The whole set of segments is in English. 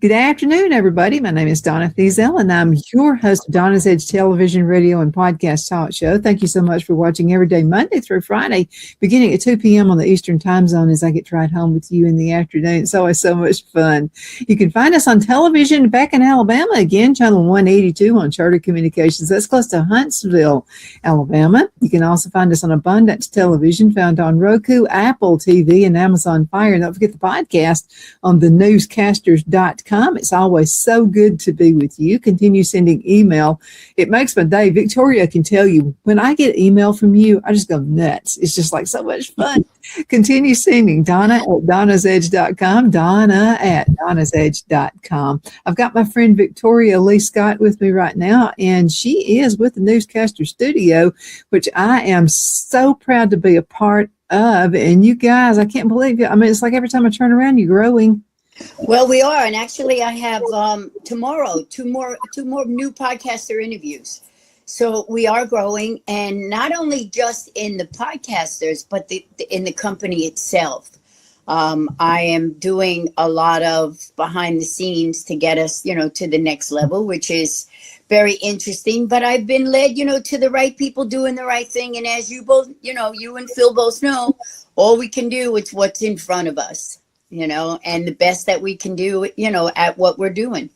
Good afternoon, everybody. My name is Donna Feazell, and I'm your host of Donna's Edge television, radio, and podcast talk show. Thank you so much for watching every day, Monday through Friday, beginning at 2 p.m. on the Eastern Time Zone as I get to ride home with you in the afternoon. It's always so much fun. You can find us on television back in Alabama, again, channel 182 on Charter Communications. That's close to Huntsville, Alabama. You can also find us on Abundance Television, found on Roku, Apple TV, and Amazon Fire. And don't forget the podcast on the Newscasters.com. It's always so good to be with you. Continue sending email. It makes my day. Victoria can tell you, when I get email from you, I just go nuts. It's just like so much fun. Continue sending. Donna at donnasedge.com. Donna at donnasedge.com. I've got my friend Victoria Lee Scott with me right now, and she is with the Newscasters Studio, which I am so proud to be a part of. And you guys, I can't believe it. I mean, it's like every time I turn around, you're growing. Well, we are, and actually, I have tomorrow two more new podcaster interviews. So we are growing, and not only just in the podcasters, but in the company itself. I am doing a lot of behind the scenes to get us, to the next level, which is very interesting. But I've been led, to the right people doing the right thing. And as you both, you and Phil both know, all we can do is what's in front of us. And the best that we can do, at what we're doing.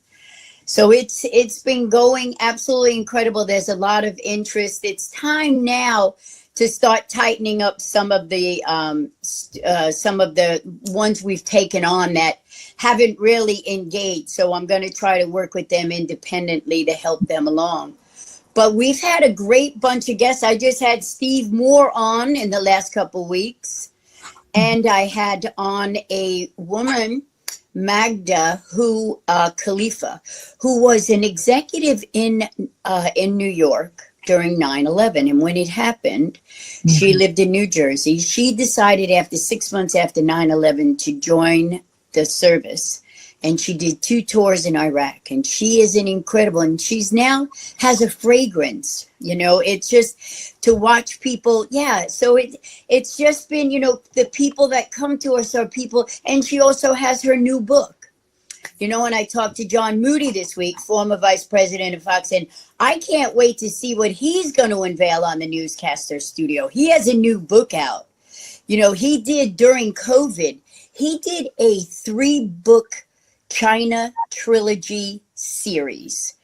So it's been going absolutely incredible. There's a lot of interest. It's time now to start tightening up some of the ones we've taken on that haven't really engaged. So I'm going to try to work with them independently to help them along. But we've had a great bunch of guests. I just had Steve Moore on in the last couple of weeks. And I had on a woman, Magda, Khalifa, who was an executive in New York during 9/11. And when it happened, she lived in New Jersey. She decided after 6 months after 9/11 to join the service. And she did 2 tours in Iraq. And she is an incredible, and she's now has a fragrance, it's just to watch people. Yeah. So it's just been, the people that come to us are people. And she also has her new book, and I talked to John Moody this week, former vice president of Fox, and I can't wait to see what he's going to unveil on the Newscasters Studio. He has a new book out. He did during COVID, he did a 3-book China trilogy series,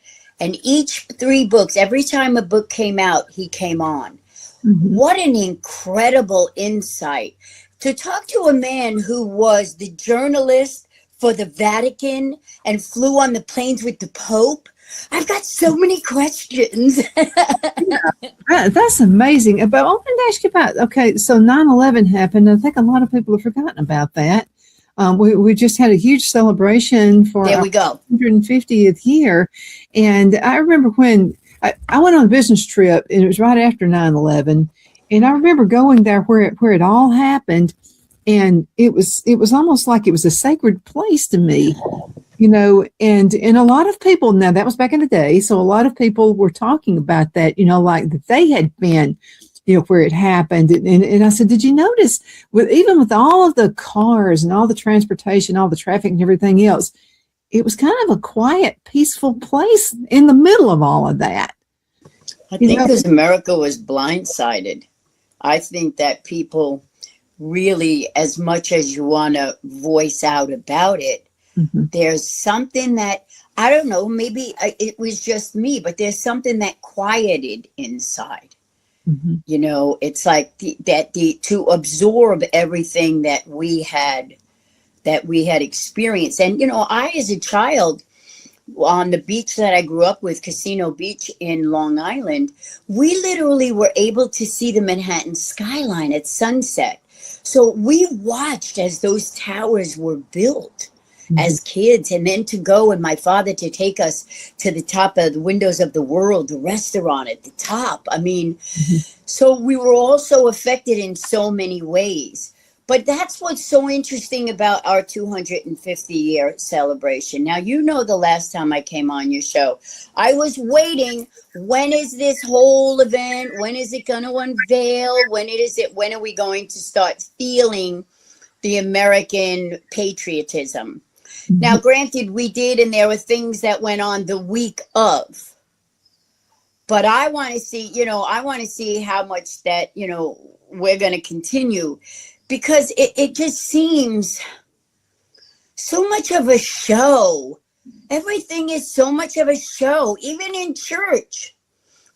and each 3 books, every time a book came out, he came on. What an incredible insight to talk to a man who was the journalist for the Vatican and flew on the planes with the Pope. I've got so many questions. That's amazing. But I wanted to ask you about, okay, so 9/11 happened. I think a lot of people have forgotten about that. We just had a huge celebration for there we go. 150th year. And I remember when I went on a business trip, and it was right after 9/11. And I remember going there where it all happened. And it was almost like it was a sacred place to me, and a lot of people, now that was back in the day. So a lot of people were talking about that, like that they had been, where it happened. And I said, did you notice even with all of the cars and all the transportation, all the traffic and everything else, it was kind of a quiet, peaceful place in the middle of all of that. I think because America was blindsided. I think that people really, as much as you want to voice out about it, there's something that, I don't know, maybe it was just me, but there's something that quieted inside. It's like to absorb everything that we had experienced. And, I, as a child on the beach that I grew up with, Casino Beach in Long Island, we literally were able to see the Manhattan skyline at sunset. So we watched as those towers were built as kids, and then to go and my father to take us to the top of the Windows of the World, the restaurant at the top. I mean, so we were also affected in so many ways. But that's what's so interesting about our 250 year celebration. Now, the last time I came on your show, I was waiting. When is this whole event? When is it going to unveil? When are we going to start feeling the American patriotism? Now, granted, we did, and there were things that went on the week of. But I want to see, I want to see how much that, we're going to continue, because it just seems so much of a show. Everything is so much of a show, even in church.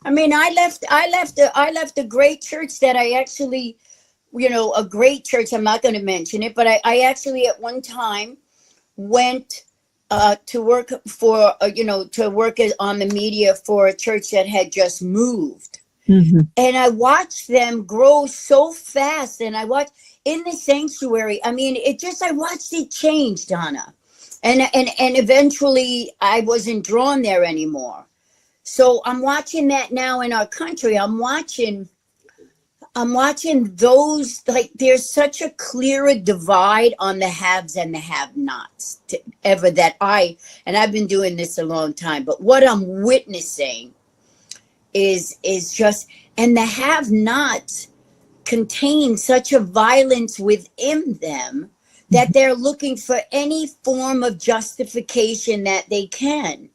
I mean, I left a great church that I actually, a great church. I'm not going to mention it, but I actually at one time went to work for, to work on the media for a church that had just moved. And I watched them grow so fast. And I watched in the sanctuary. I mean, I watched it change, Donna. And eventually I wasn't drawn there anymore. So I'm watching that now in our country. I'm watching those, like, there's such a clearer divide on the haves and the have-nots I've been doing this a long time, but what I'm witnessing is just, and the have-nots contain such a violence within them that they're looking for any form of justification that they can.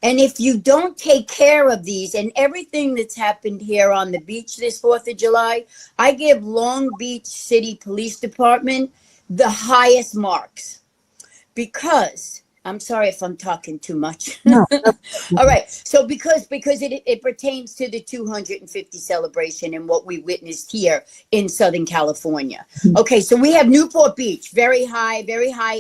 And if you don't take care of these, and everything that's happened here on the beach this 4th of July, I give Long Beach City Police Department the highest marks, because I'm sorry if I'm talking too much. No. All right. So because it pertains to the 250 celebration and what we witnessed here in Southern California. Okay. So we have Newport Beach, very high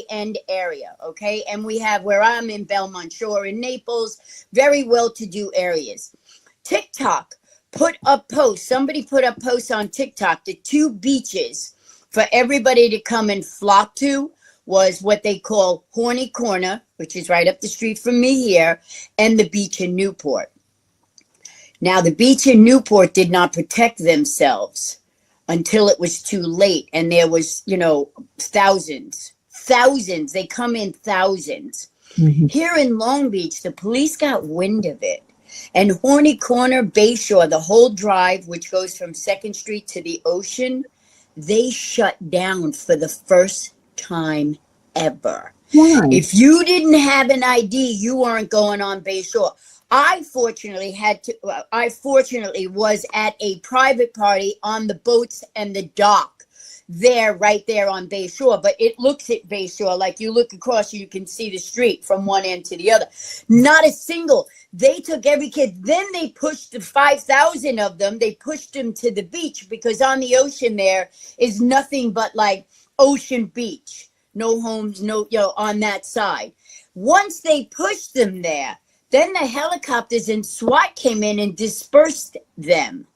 end area. Okay. And we have where I'm in Belmont Shore in Naples, very well-to-do areas. TikTok put up posts. Somebody put up posts on TikTok. The two beaches for everybody to come and flock to was what they call Horny Corner, which is right up the street from me here, and the beach in Newport. Now, the beach in Newport did not protect themselves until it was too late. And there was, thousands. They come in thousands. Here in Long Beach, the police got wind of it. And Horny Corner, Bayshore, the whole drive, which goes from 2nd Street to the ocean, they shut down for the first time ever. Why? If you didn't have an ID, you weren't going on Bayshore. I fortunately was at a private party on the boats and the dock right there on Bayshore, but it looks at Bayshore, like you look across, you can see the street from one end to the other. Not a single. They took every kid. Then they pushed the 5,000 of them. They pushed them to the beach, because on the ocean there is nothing but like ocean beach, no homes, on that side. Once they pushed them there, then the helicopters and SWAT came in and dispersed them.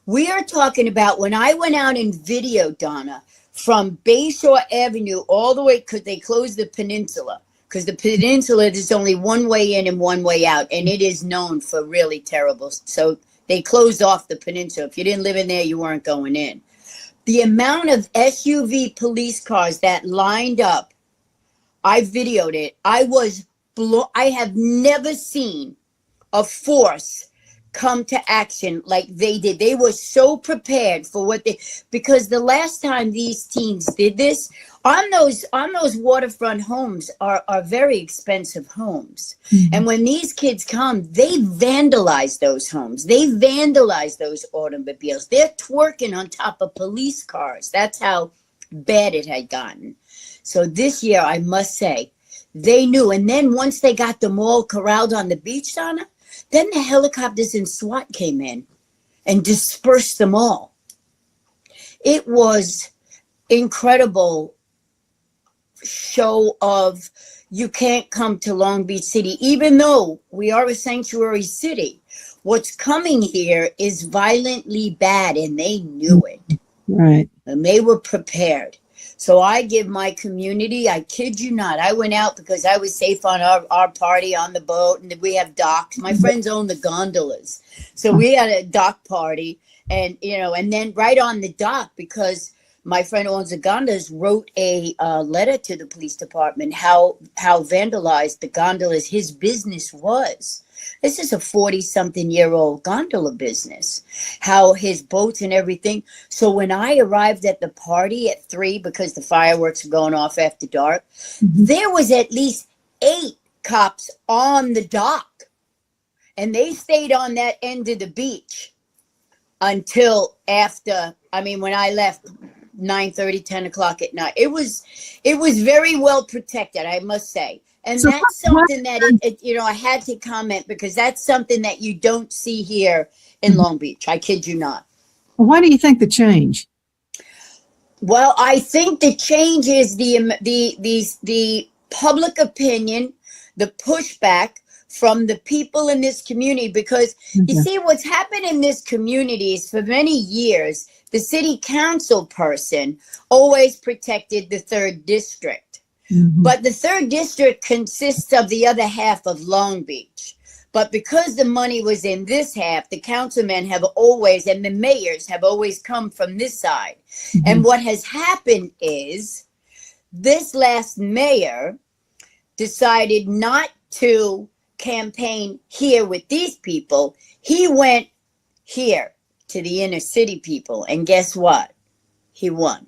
We are talking about when I went out in video, Donna, from Bayshore Avenue all the way, because they closed the peninsula, because the peninsula, there's only one way in and one way out, and it is known for really terrible. So they closed off the peninsula. If you didn't live in there, you weren't going in. The amount of SUV police cars that lined up, I videoed it. I have never seen a force come to action like they did. They were so prepared for because the last time these teens did this, on those waterfront homes are very expensive homes. And when these kids come, they vandalize those homes. They vandalize those automobiles. They're twerking on top of police cars. That's how bad it had gotten. So this year, I must say, they knew. And then once they got them all corralled on the beach, Donna, then the helicopters and SWAT came in and dispersed them all. It was incredible show of you can't come to Long Beach City, even though we are a sanctuary city. What's coming here is violently bad, and they knew it. Right. And they were prepared. So I give my community, I kid you not, I went out because I was safe on our party on the boat, and we have docks. My friends own the gondolas. So we had a dock party, and, and then right on the dock, because my friend owns the gondolas, wrote a letter to the police department, how vandalized the gondolas, his business was. This is a 40-something-year-old gondola business. How his boats and everything. So when I arrived at the party at 3, because the fireworks were going off after dark, there was at least 8 cops on the dock. And they stayed on that end of the beach until after, when I left 9:30, 10 o'clock at night. It was very well protected, I must say. And so that's something that, I had to comment, because that's something that you don't see here in Long Beach. I kid you not. Well, why do you think the change? Well, I think the change is the public opinion, the pushback from the people in this community, because you see what's happened in this community is for many years, the city council person always protected the 3rd district. But the 3rd district consists of the other half of Long Beach. But because the money was in this half, the councilmen have always, and the mayors have always come from this side. And what has happened is this last mayor decided not to campaign here with these people. He went here to the inner city people, and guess what? He won.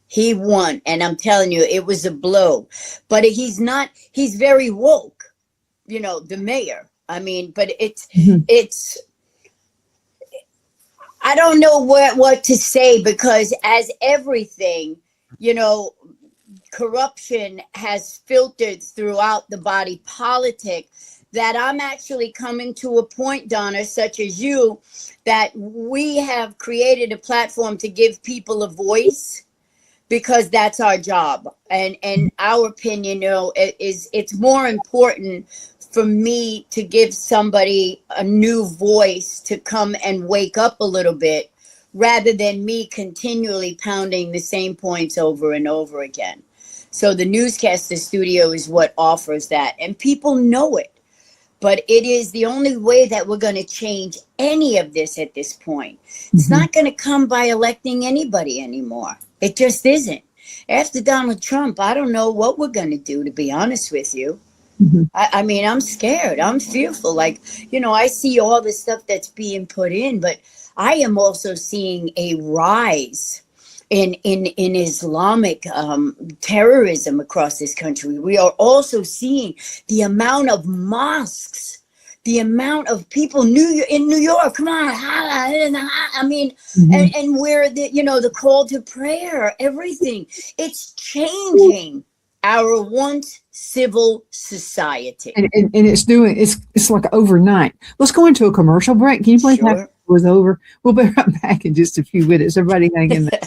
He won, and I'm telling you, it was a blow. But he's very woke, the mayor. But it's I don't know what to say, because as everything, corruption has filtered throughout the body politic, that I'm actually coming to a point, Donna, such as you, that we have created a platform to give people a voice, because that's our job. And our opinion, it's more important for me to give somebody a new voice to come and wake up a little bit, rather than me continually pounding the same points over and over again. So the Newscasters Studio is what offers that, and people know it. But it is the only way that we're going to change any of this at this point. It's not going to come by electing anybody anymore. It just isn't. After Donald Trump, I don't know what we're going to do, to be honest with you. I'm scared. I'm fearful. I see all the stuff that's being put in, but I am also seeing a rise in Islamic terrorism across this country. We are also seeing the amount of mosques, the amount of people in New York. Come on, and where the call to prayer, everything. It's changing our once civil society, and it's like overnight. Let's go into a commercial break. Can you believe that was over? We'll be right back in just a few minutes. Everybody hang in there.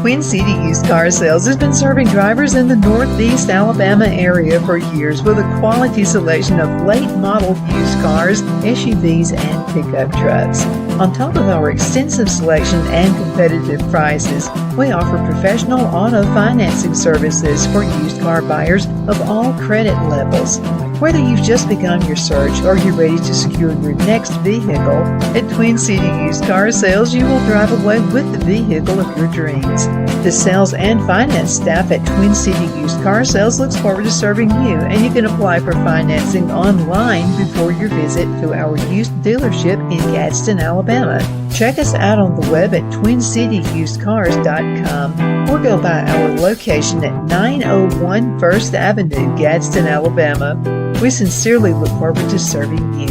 Twin City Used Car Sales has been serving drivers in the Northeast Alabama area for years with a quality selection of late model used cars, SUVs, and pickup trucks. On top of our extensive selection and competitive prices, we offer professional auto financing services for used car buyers of all credit levels. Whether you've just begun your search or you're ready to secure your next vehicle, at Twin City Used Car Sales, you will drive away with the vehicle of your dreams. The sales and finance staff at Twin City Used Car Sales looks forward to serving you, and you can apply for financing online before your visit to our used dealership in Gadsden, Alabama. Check us out on the web at twincityusedcars.com or go by our location at 901 First Avenue, Gadsden, Alabama. We sincerely look forward to serving you.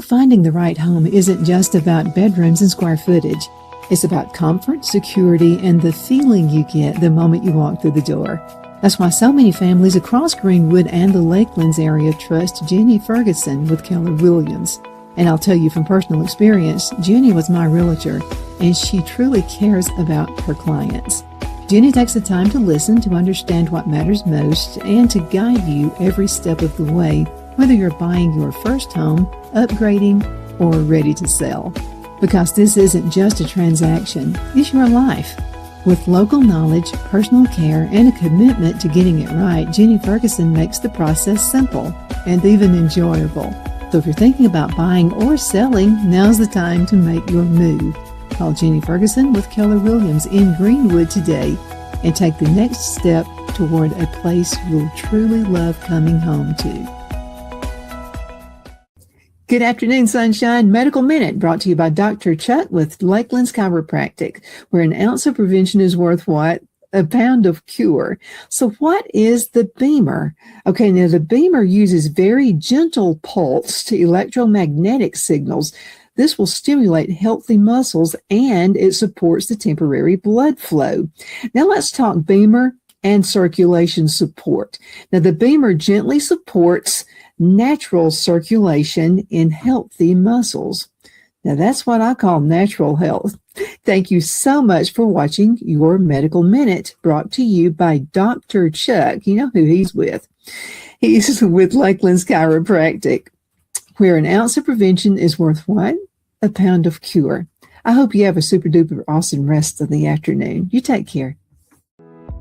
Finding the right home isn't just about bedrooms and square footage. It's about comfort, security, and the feeling you get the moment you walk through the door. That's why so many families across Greenwood and the Lakelands area trust Jenny Ferguson with Keller Williams. And I'll tell you from personal experience, Jenny was my realtor, and she truly cares about her clients. Jenny takes the time to listen, to understand what matters most, and to guide you every step of the way, whether you're buying your first home, upgrading, or ready to sell. Because this isn't just a transaction, it's your life. With local knowledge, personal care, and a commitment to getting it right, Jenny Ferguson makes the process simple and even enjoyable. So if you're thinking about buying or selling, now's the time to make your move. Call Jenny Ferguson with Keller Williams in Greenwood today and take the next step toward a place you'll truly love coming home to. Good afternoon, Sunshine. Medical Minute brought to you by Dr. Chuck with Lakeland's Chiropractic, where an ounce of prevention is worth what? A pound of cure. So what is the Beamer? Okay, now the Beamer uses very gentle pulse to electromagnetic signals. This will stimulate healthy muscles and it supports the temporary blood flow. Now let's talk Beamer and circulation support. Now the Beamer gently supports natural circulation in healthy muscles. Now that's what I call natural health. Thank you so much for watching your Medical Minute, brought to you by Dr. Chuck. You know who he's with. He's with Lakeland's Chiropractic, where an ounce of prevention is worth what? A pound of cure. I hope you have a super duper awesome rest of the afternoon. You take care.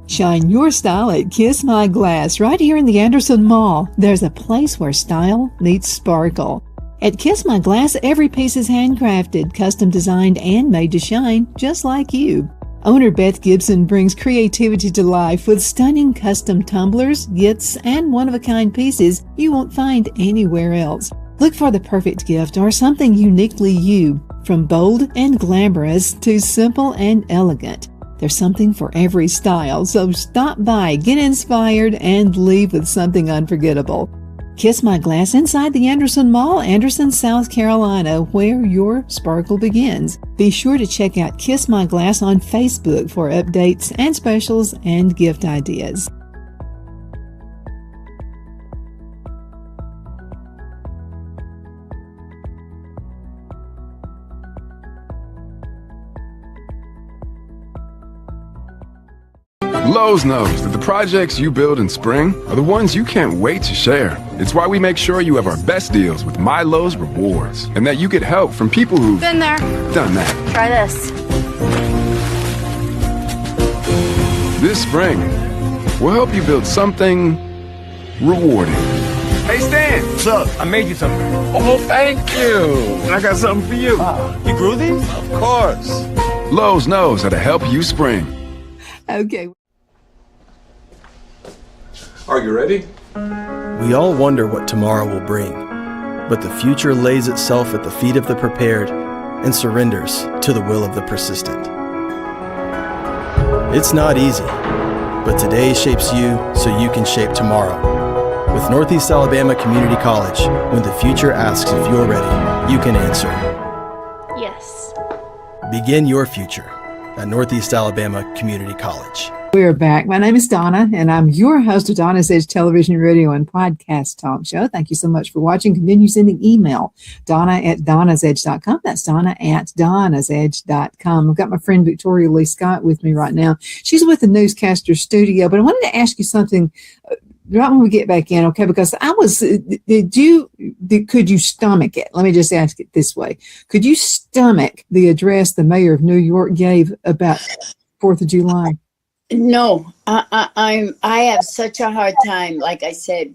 Shine your style at Kiss My Glass right here in the Anderson Mall. There's a place where style meets sparkle. At Kiss My Glass, every piece is handcrafted, custom designed, and made to shine just like you. Owner Beth Gibson brings creativity to life with stunning custom tumblers, gifts, and one-of-a-kind pieces you won't find anywhere else. Look for the perfect gift or something uniquely you, from bold and glamorous to simple and elegant. There's something for every style, so stop by, get inspired, and leave with something unforgettable. Kiss My Glass inside the Anderson Mall, Anderson, South Carolina, where your sparkle begins. Be sure to check out Kiss My Glass on Facebook for updates and specials and gift ideas. Lowe's knows that the projects you build in spring are the ones you can't wait to share. It's why we make sure you have our best deals with My Lowe's Rewards, and that you get help from people who've been there, done that. Try this. This spring, we'll help you build something rewarding. Hey, Stan! What's up? I made you something. Oh, thank you! And I got something for you. You grew these? Of course. Lowe's knows how to help you spring. Okay. Are you ready? We all wonder what tomorrow will bring, but the future lays itself at the feet of the prepared and surrenders to the will of the persistent. It's not easy, but today shapes you so you can shape tomorrow. With Northeast Alabama Community College, when the future asks if you're ready, you can answer. Yes. Begin your future at Northeast Alabama Community College. We're back. My name is Donna, and I'm your host of Donna's Edge television, radio, and podcast talk show. Thank you so much for watching. Continue sending email, donna@donnasedge.com. That's donna@donnasedge.com. I've got my friend Victoria Lee Scott with me right now. She's with the Newscasters Studio, but I wanted to ask you something right when we get back in, okay? Because could you stomach it? Let me just ask it this way. Could you stomach the address the mayor of New York gave about 4th of July? No, I have such a hard time, like I said,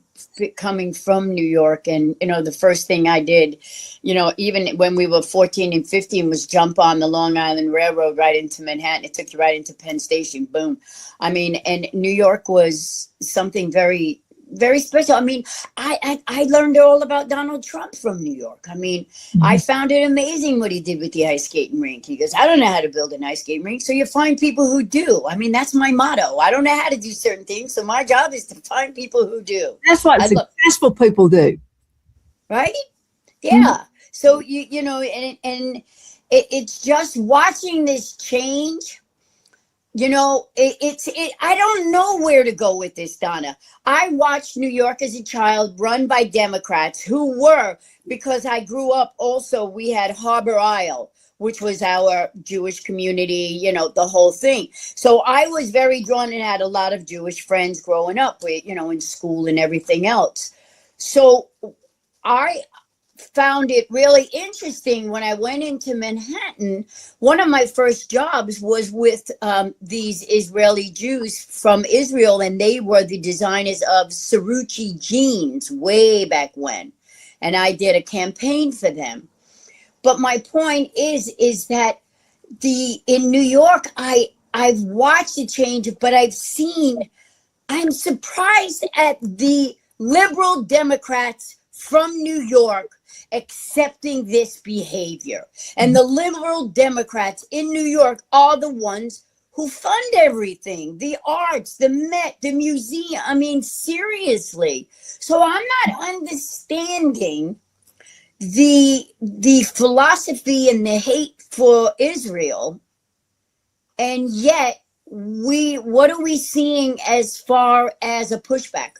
coming from New York. And, the first thing I did, even when we were 14 and 15 was jump on the Long Island Railroad right into Manhattan. It took you right into Penn Station. Boom. I mean, and New York was something very, very special. I mean, I learned all about Donald Trump from New York. I mean, I found it amazing what he did with the ice skating rink. He goes, I don't know how to build an ice skating rink. So you find people who do. I mean, that's my motto. I don't know how to do certain things. So my job is to find people who do. That's what successful people do. Right? Yeah. So, it's just watching this change. I don't know where to go with this, Donna. I watched New York as a child run by Democrats who were, because I grew up also, we had Harbor Isle, which was our Jewish community, the whole thing. So I was very drawn and had a lot of Jewish friends growing up with, in school and everything else. So I found it really interesting when I went into Manhattan. One of my first jobs was with these Israeli Jews from Israel, and they were the designers of Sarucci jeans way back when. And I did a campaign for them. But my point is that in New York, I've watched the change, but I'm surprised at the liberal Democrats from New York accepting this behavior. And the liberal Democrats in New York are the ones who fund everything, the arts, the Met, the museum. I mean, seriously. So I'm not understanding the philosophy and the hate for Israel. And yet, what are we seeing as far as a pushback?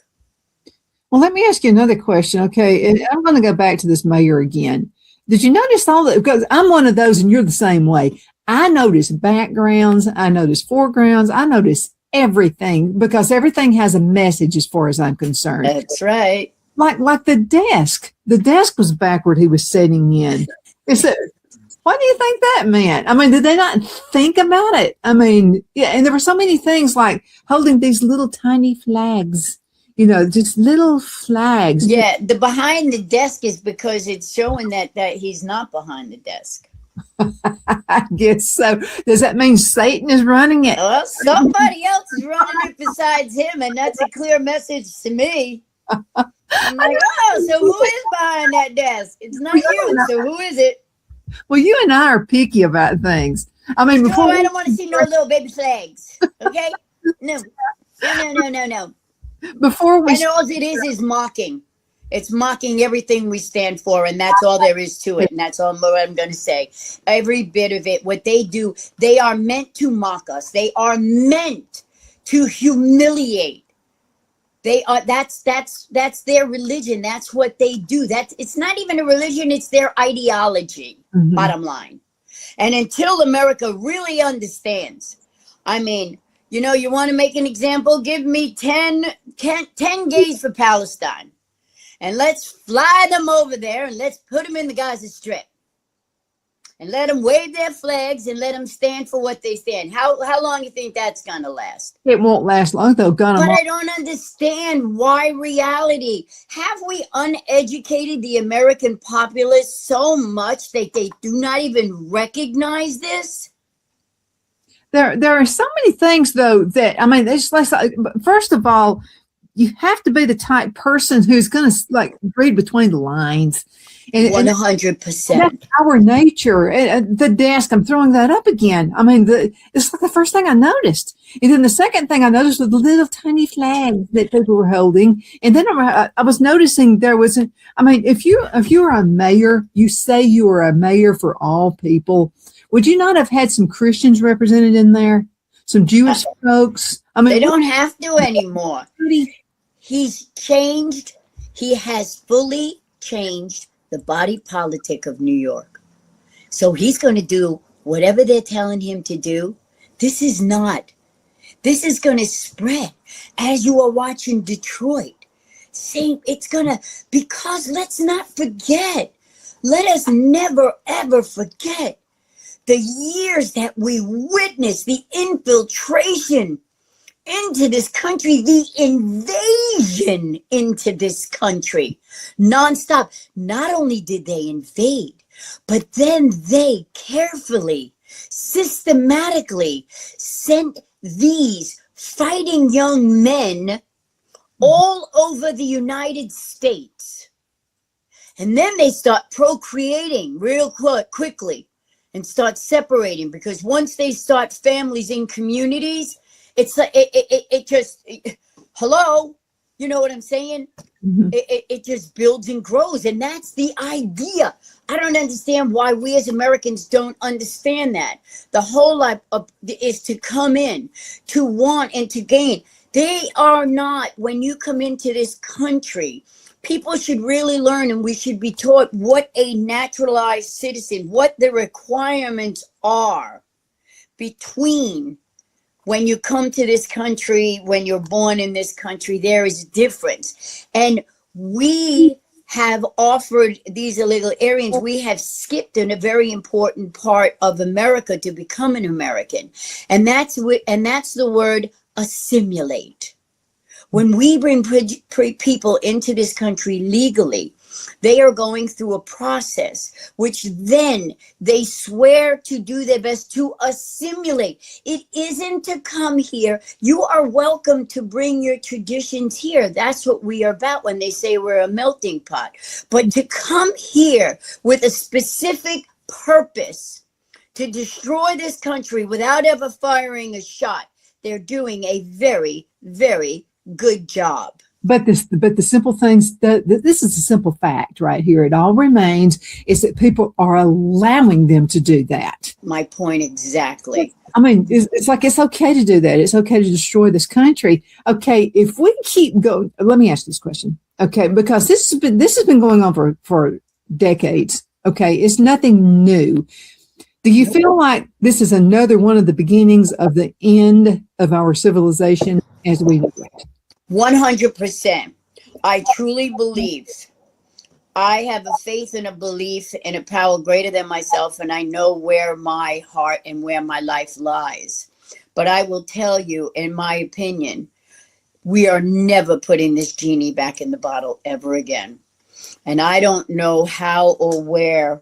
Well, let me ask you another question. Okay. And I'm going to go back to this mayor again. Did you notice all that? Because I'm one of those and you're the same way. I notice backgrounds. I notice foregrounds. I notice everything because everything has a message as far as I'm concerned. That's right. Like the desk. The desk was backward he was sitting in. What do you think that meant? I mean, did they not think about it? I mean, yeah, and there were so many things like holding these little tiny flags, just little flags. Yeah, the behind the desk is because it's showing that he's not behind the desk. I guess so. Does that mean Satan is running it? Well, somebody else is running it besides him, and that's a clear message to me. I'm like, oh, so who is behind that desk? It's not you, so who is it? Well, you and I are picky about things. I mean, before I don't want to see no little baby flags. Okay? No. Before we, and all it is mocking. It's mocking everything we stand for, and that's all there is to it. And that's all I'm going to say. Every bit of it, what they do, they are meant to mock us. They are meant to humiliate. They are. That's their religion. That's what they do. It's not even a religion. It's their ideology. Mm-hmm. Bottom line. And until America really understands, I mean, you want to make an example? Give me 10 gays for Palestine. And let's fly them over there and let's put them in the Gaza Strip. And let them wave their flags and let them stand for what they stand. How long do you think that's going to last? It won't last long, though. But I don't understand why reality. Have we uneducated the American populace so much that they do not even recognize this? There are so many things, though, that, I mean, it's like, first of all, you have to be the type person who's going to read between the lines. 100%. That's our nature. The desk, I'm throwing that up again. I mean, it's like the first thing I noticed. And then the second thing I noticed was the little tiny flags that people were holding. And then I was noticing there was, if you are a mayor, you say you are a mayor for all people. Would you not have had some Christians represented in there? Some Jewish folks? They don't have to anymore. He's changed. He has fully changed the body politic of New York. So he's going to do whatever they're telling him to do. This is going to spread as you are watching Detroit. Because let's not forget, let us never, ever forget the years that we witnessed, the infiltration into this country, the invasion into this country, nonstop. Not only did they invade, but then they carefully, systematically sent these fighting young men all over the United States. And then they start procreating real quickly and start separating, because once they start families in communities, it's like hello, you know what I'm saying? Mm-hmm. It just builds and grows, and that's the idea. I don't understand why we as Americans don't understand that. The whole life is to come in, to want and to gain. They are not. When you come into this country, people should really learn, and we should be taught what a naturalized citizen, what the requirements are between when you come to this country, when you're born in this country. There is a difference. And we have offered these illegal aliens, we have skipped in a very important part of America to become an American. And that's the word assimilate. When we bring people into this country legally, They are going through a process, which then they swear to do their best to assimilate. It isn't to come here. You are welcome to bring your traditions here. That's what we are about when they say we're a melting pot. But to come here with a specific purpose to destroy this country without ever firing a shot, they're doing a very, very good job. But the simple things this is a simple fact right here. It all remains is that people are allowing them to do that. My point exactly. I mean, it's like it's okay to do that. It's okay to destroy this country. Okay, if we keep going, let me ask this question. Okay, because this has been going on for decades. Okay, it's nothing new. Do you feel like this is another one of the beginnings of the end of our civilization as we know it? 100%. I truly believe. I have a faith and a belief in a power greater than myself, and I know where my heart and where my life lies. But I will tell you, in my opinion, we are never putting this genie back in the bottle ever again. And I don't know how or where,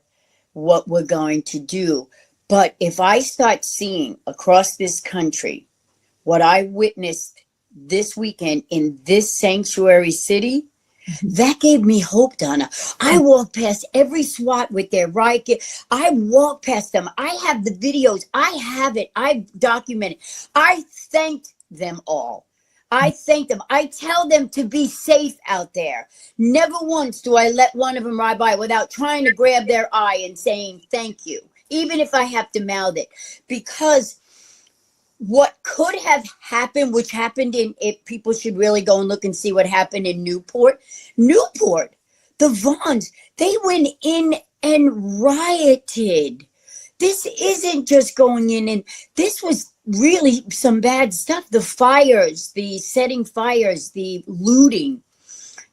what we're going to do. But if I start seeing across this country what I witnessed this weekend in this sanctuary city, that gave me hope, Donna. I walked past every SWAT with their riot. I walked past them. I have the videos. I have it. I documented. I thanked them all. I thank them. I tell them to be safe out there. Never once do I let one of them ride by without trying to grab their eye and saying thank you, even if I have to mouth it. Because what could have happened, which happened if people should really go and look and see what happened in Newport, the Vaughns, they went in and rioted. This isn't just going in, and this was really some bad stuff. The fires, the setting fires, the looting,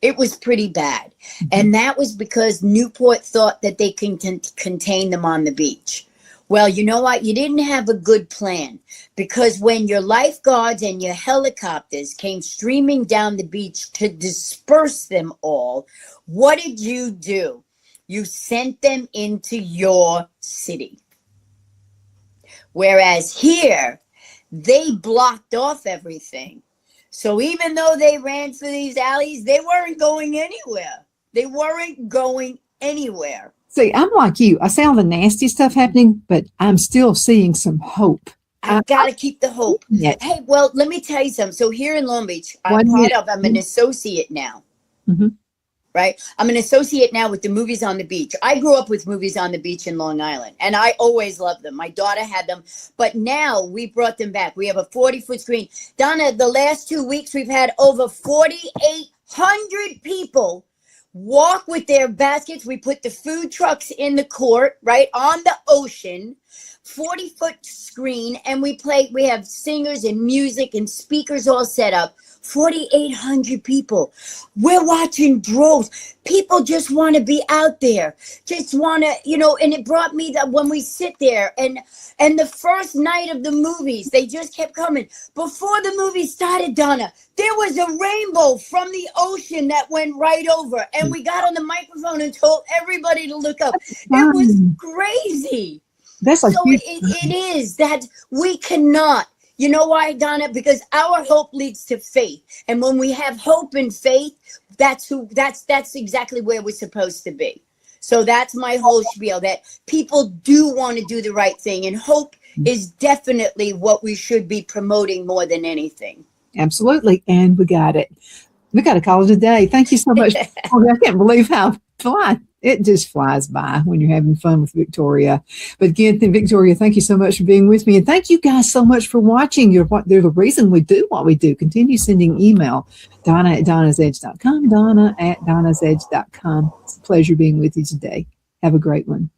it was pretty bad. And that was because Newport thought that they can contain them on the beach. Well, you know what? You didn't have a good plan, because when your lifeguards and your helicopters came streaming down the beach to disperse them all, what did you do? You sent them into your city. Whereas here, they blocked off everything. So even though they ran through these alleys, they weren't going anywhere. They weren't going anywhere. See, I'm like you. I see all the nasty stuff happening, but I'm still seeing some hope. I got to keep the hope. Yes. Hey, well, let me tell you something. So here in Long Beach, I'm an associate now. Mm-hmm. Right? I'm an associate now with the Movies on the Beach. I grew up with Movies on the Beach in Long Island, and I always loved them. My daughter had them, but now we brought them back. We have a 40-foot screen. Donna, the last 2 weeks, we've had over 4,800 people walk with their baskets. We put the food trucks in the court, right, on the ocean, 40-foot screen, and we have singers and music and speakers all set up. 4,800 people. We're watching droves. People just want to be out there, just want to, and it brought me that when we sit there and the first night of the movies, they just kept coming. Before the movie started, Donna, there was a rainbow from the ocean that went right over, and we got on the microphone and told everybody to look up. It was crazy. That's like it is that we cannot. You know why, Donna? Because our hope leads to faith. And when we have hope and faith, that's exactly where we're supposed to be. So that's my whole spiel, that people do want to do the right thing. And hope is definitely what we should be promoting more than anything. Absolutely. And we got it. We got to call it a day. Thank you so much. I can't believe how it just flies by when you're having fun with Victoria. But again, Victoria, thank you so much for being with me. And thank you guys so much for watching. They're the reason we do what we do. Continue sending email. Donna@donnasedge.com. Donna@donnasedge.com. It's a pleasure being with you today. Have a great one.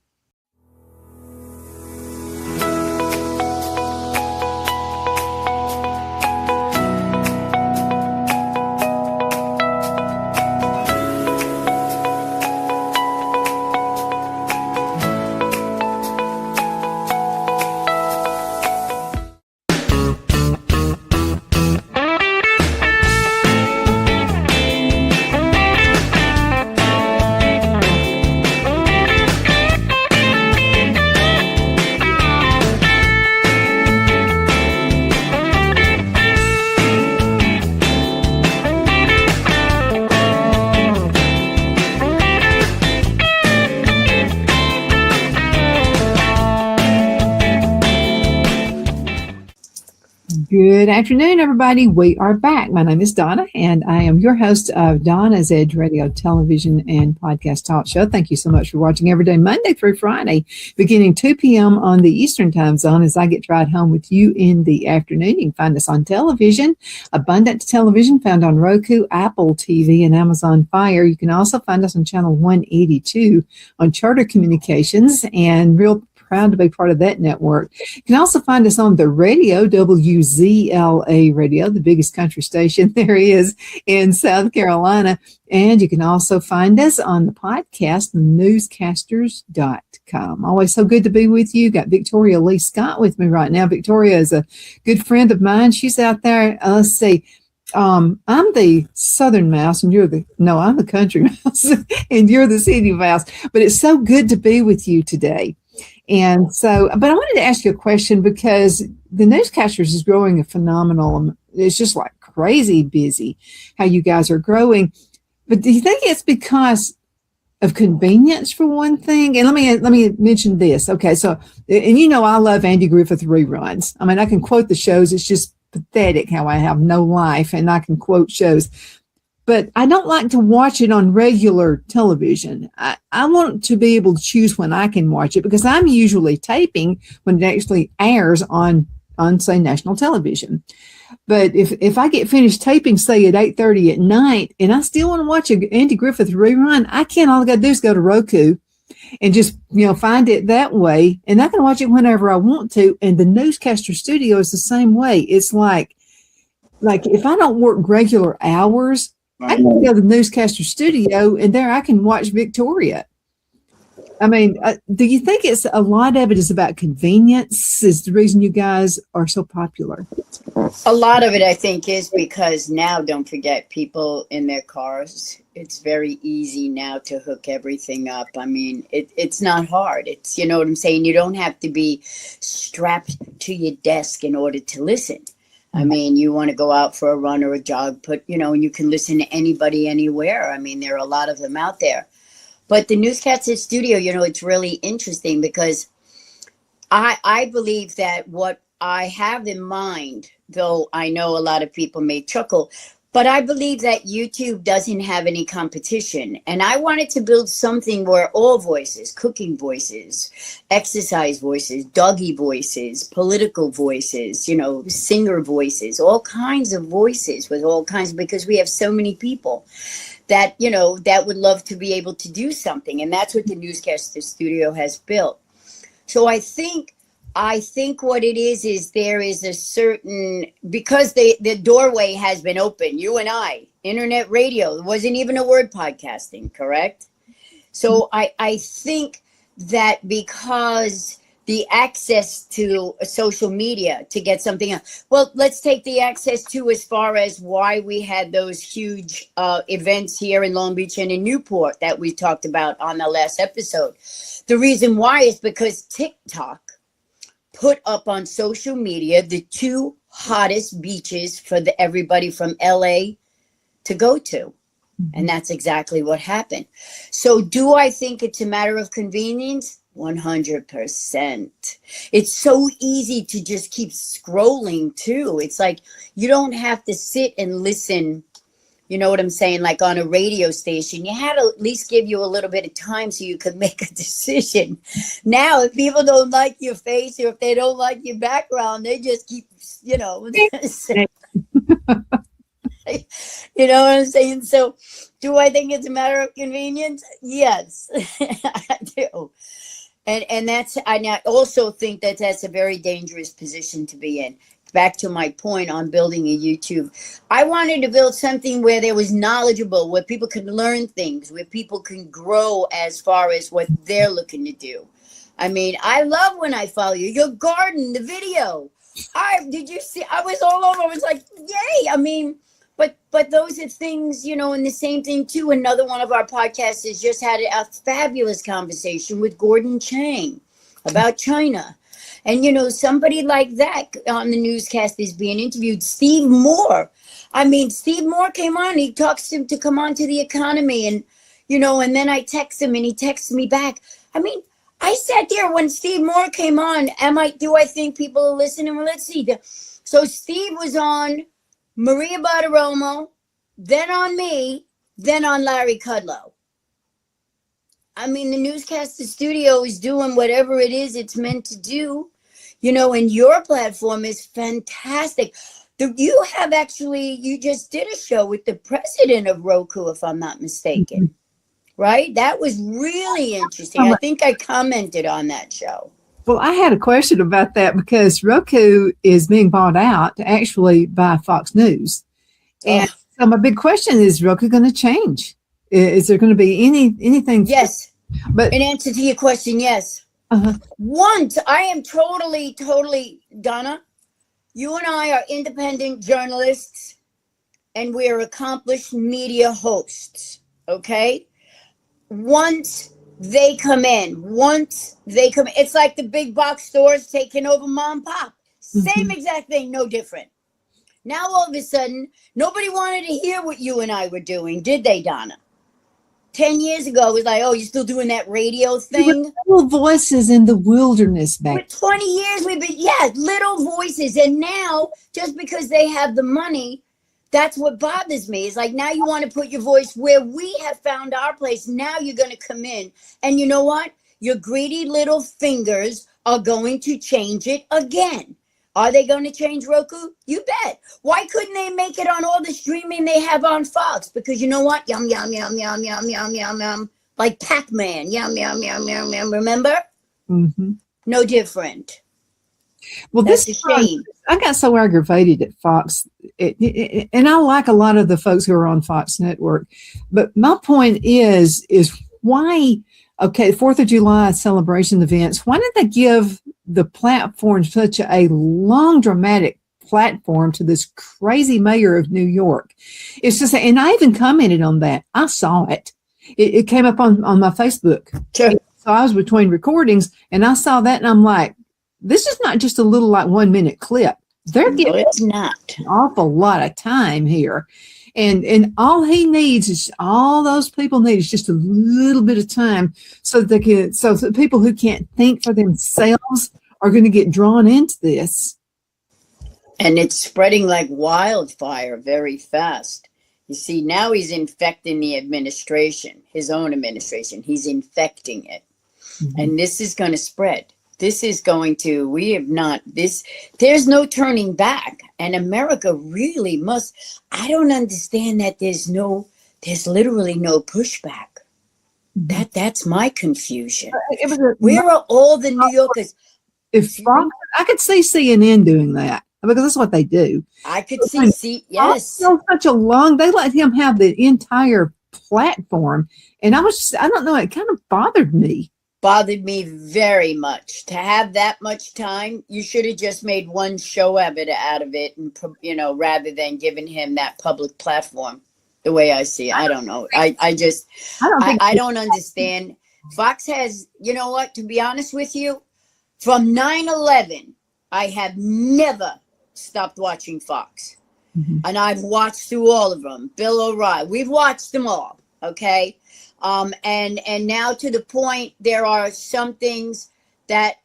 Good afternoon, everybody. We are back. My name is Donna, and I am your host of Donna's Edge Radio, television, and podcast talk show. Thank you so much for watching every day, Monday through Friday, beginning 2 p.m. on the Eastern Time Zone as I get to ride home with you in the afternoon. You can find us on television, Abundant Television, found on Roku, Apple TV, and Amazon Fire. You can also find us on Channel 182 on Charter Communications, and real proud to be part of that network. You can also find us on the radio, WZLA Radio, the biggest country station there is in South Carolina. And you can also find us on the podcast, newscasters.com. Always so good to be with you. Got Victoria Lee Scott with me right now. Victoria is a good friend of mine. She's out there. Let's see. I'm the southern mouse and I'm the country mouse and you're the city mouse. But it's so good to be with you today. And so, but I wanted to ask you a question because the Newscasters is growing a phenomenal. It's just like crazy busy how you guys are growing. But do you think it's because of convenience for one thing? And let me mention this. Okay, so and I love Andy Griffith reruns. I mean, I can quote the shows. It's just pathetic how I have no life and I can quote shows. But I don't like to watch it on regular television. I want to be able to choose when I can watch it because I'm usually taping when it actually airs on say, national television. But if I get finished taping, say, at 8:30 at night, and I still want to watch an Andy Griffith rerun, I can't. All I got to do is go to Roku and just, find it that way. And I can watch it whenever I want to. And the Newscaster Studio is the same way. It's like if I don't work regular hours, I can go to the Newscaster Studio and there I can watch Victoria. I mean, do you think it's a lot of it is about convenience is the reason you guys are so popular? A lot of it, I think, is because now, don't forget, people in their cars, it's very easy now to hook everything up. I mean, it's not hard. It's, you know what I'm saying? You don't have to be strapped to your desk in order to listen. I mean, you want to go out for a run or a jog, and you can listen to anybody anywhere. I mean, there are a lot of them out there. But the Newscasters Studio, it's really interesting because I believe that what I have in mind, though I know a lot of people may chuckle, but I believe that YouTube doesn't have any competition. And I wanted to build something where all voices, cooking voices, exercise voices, doggy voices, political voices, singer voices, all kinds of voices with all kinds, because we have so many people that, that would love to be able to do something. And that's what the Newscasters Studio has built. So I think what it is there is a certain, because the doorway has been open, you and I, internet radio, there wasn't even a word podcasting, correct? So I think that because the access to social media to get something else. Well, let's take the access to as far as why we had those huge events here in Long Beach and in Newport that we talked about on the last episode. The reason why is because TikTok put up on social media the two hottest beaches for everybody from LA to go to. And that's exactly what happened. So do I think it's a matter of convenience? 100%. It's so easy to just keep scrolling too. It's like you don't have to sit and listen. You know what I'm saying? Like on a radio station, you had to at least give you a little bit of time so you could make a decision. Now, if people don't like your face or if they don't like your background, they just keep, you know what I'm saying? So do I think it's a matter of convenience? Yes, I do. And I also think that that's a very dangerous position to be in. Back to my point on building a YouTube. I wanted to build something where there was knowledgeable, where people could learn things, where people can grow as far as what they're looking to do. I mean, I love when I follow you. Your garden, the video. Did you see? I was all over. I was like, yay. I mean, but those are things, and the same thing too. Another one of our podcasters just had a fabulous conversation with Gordon Chang about China. And, somebody like that on the newscast is being interviewed. Steve Moore. I mean, Steve Moore came on. He talks to him to come on to the economy. And, and then I text him and he texts me back. I mean, I sat there when Steve Moore came on. Do I think people are listening? Well, let's see. So Steve was on Maria Bartiromo, then on me, then on Larry Kudlow. I mean, the Newscasters Studio is doing whatever it is it's meant to do, and your platform is fantastic. You just did a show with the president of Roku, if I'm not mistaken, right? That was really interesting. I think I commented on that show. Well, I had a question about that because Roku is being bought out actually by Fox News. And so my big question is Roku going to change? Is there going to be anything? Yes. But in answer to your question, yes. Once I am totally, Donna, you and I are independent journalists and we are accomplished media hosts. Okay. Once they come in, it's like the big box stores taking over mom and pop. Same exact thing, no different. Now, all of a sudden, nobody wanted to hear what you and I were doing, did they, Donna? 10 years ago, it was like, oh, you're still doing that radio thing? Little voices in the wilderness back. For 20 years, we've been, little voices. And now, just because they have the money, that's what bothers me. It's like, now you want to put your voice where we have found our place. Now you're going to come in. And you know what? Your greedy little fingers are going to change it again. Are they going to change Roku? You bet. Why couldn't they make it on all the streaming they have on Fox? Because you know what? Yum, yum, yum, yum, yum, yum, yum, yum. Like Pac-Man. Yum, yum, yum, yum, yum. Remember? No different. Well, that's a shame. I got so aggravated at Fox. And I like a lot of the folks who are on Fox Network. But my point is why, 4th of July celebration events, why did they give the platform such a long, dramatic platform to this crazy mayor of New York? It's just, and I even commented on that. I saw it. It came up on my Facebook. Sure. So I was between recordings and I saw that and I'm like, this is not just a little 1 minute clip. They're getting an awful lot of time here. And all those people need is just a little bit of time so that people who can't think for themselves are going to get drawn into this. And it's spreading like wildfire very fast. You see, now he's infecting the administration, his own administration. He's infecting it. And this is going to spread. This is going to, there's no turning back. And America really must, I don't understand that there's literally no pushback. That's my confusion. Where are all the New Yorkers? I could see CNN doing that because that's what they do. I could see, yes. Such a long, they let him have the entire platform. And I don't know, it kind of bothered me. Bothered me very much to have that much time. You should have just made one show out of it, and rather than giving him that public platform. The way I see it, I don't know. I don't understand. Fox has, you know what? To be honest with you, from 9/11, I have never stopped watching Fox, and I've watched through all of them. Bill O'Reilly, we've watched them all. Okay. And now to the point, there are some things that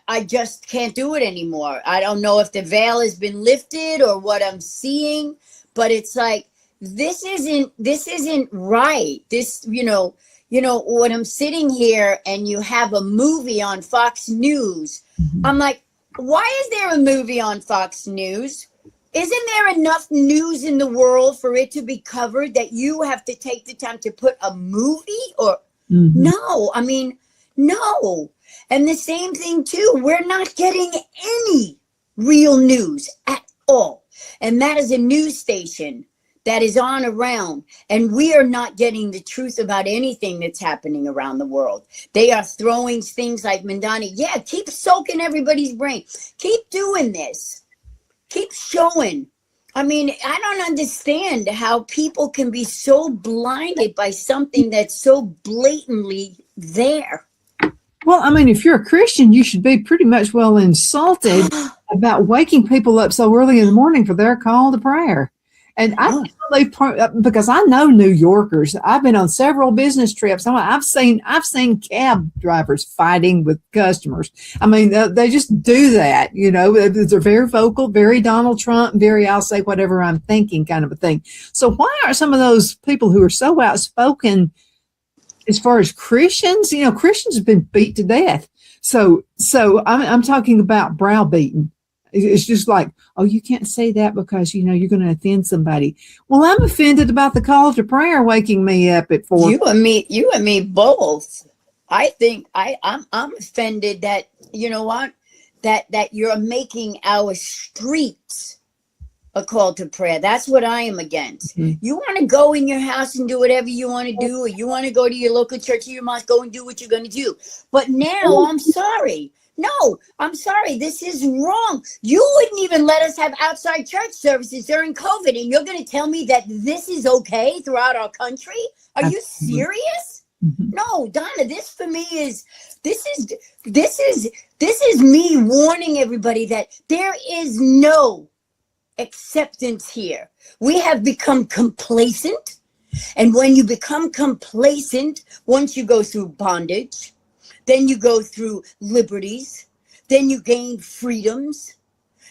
I just can't do it anymore. I don't know if the veil has been lifted or what I'm seeing, but it's like, this isn't right. This, when I'm sitting here and you have a movie on Fox News, I'm like, why is there a movie on Fox News? Isn't there enough news in the world for it to be covered that you have to take the time to put a movie or no? I mean, no. And the same thing too, we're not getting any real news at all. And that is a news station that is on around, and we are not getting the truth about anything that's happening around the world. They are throwing things like Mandani. Yeah, keep soaking everybody's brain. Keep doing this. Keep showing. I mean, I don't understand how people can be so blinded by something that's so blatantly there. Well, I mean, if you're a Christian, you should be pretty much well insulted about waking people up so early in the morning for their call to prayer. And I really, because I know New Yorkers. I've been on several business trips. I've seen cab drivers fighting with customers. I mean, they just do that. You know, they're very vocal, very Donald Trump, very I'll say whatever I'm thinking kind of a thing. So why are some of those people who are so outspoken as far as Christians? You know, Christians have been beat to death. So I'm talking about browbeaten. It's just like, oh, you can't say that because, you know, you're going to offend somebody. Well, I'm offended about the call to prayer waking me up at 4. You and me both. I think I'm offended that, you know what, that you're making our streets a call to prayer. That's what I am against. Mm-hmm. You want to go in your house and do whatever you want to do, or you want to go to your local church, you must go and do what you're going to do. But now I'm sorry. No, I'm sorry. This is wrong. You wouldn't even let us have outside church services during COVID, and you're going to tell me that this is okay throughout our country? Are you serious? Mm-hmm. No, Donna, this for me is me warning everybody that there is no acceptance here. We have become complacent, and when you become complacent, once you go through bondage, then you go through liberties, then you gain freedoms.